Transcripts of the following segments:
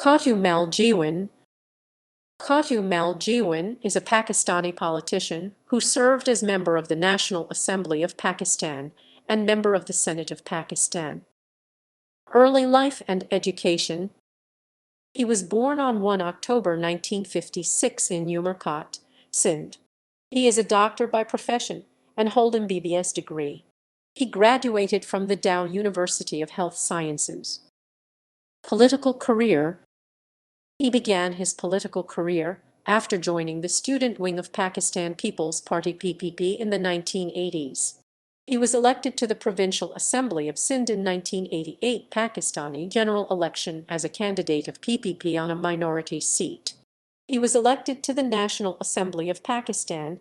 Khatu Mal Jeewan. Khatu Mal Jeewan is a Pakistani politician who served as member of the National Assembly of Pakistan and member of the Senate of Pakistan. Early life and education. He was born on 1 October 1956 in Umerkot, Sindh. He is a doctor by profession and holds an MBBS degree. He graduated from the Dow University of Health Sciences. Political career. He began his political career after joining the student wing of Pakistan People's Party (PPP) in the 1980s. He was elected to the Provincial Assembly of Sindh in 1988 Pakistani general election as a candidate of PPP on a minority seat. He was elected to the National Assembly of Pakistan.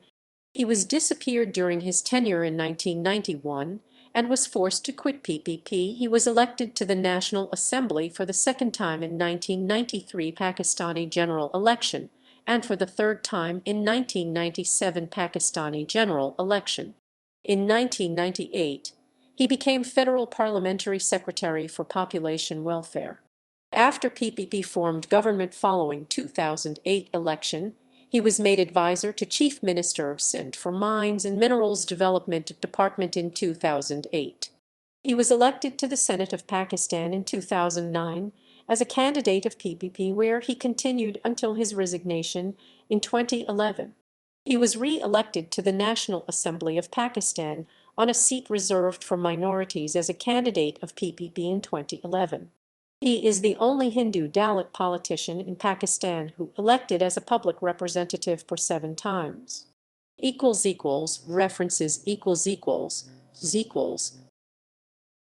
He was disappeared during his tenure in 1991 and was forced to quit PPP. He was elected to the National Assembly for the second time in 1993 Pakistani general election and for the third time in 1997 Pakistani general election. In 1998, he became Federal Parliamentary Secretary for Population Welfare. After PPP formed government following 2008 election, he was made advisor to Chief Minister of Sindh for Mines and Minerals Development Department in 2008. He was elected to the Senate of Pakistan in 2009 as a candidate of PPP, where he continued until his resignation in 2011. He was re-elected to the National Assembly of Pakistan on a seat reserved for minorities as a candidate of PPP in 2011. He is the only Hindu Dalit politician in Pakistan who elected as a public representative for 7 times. References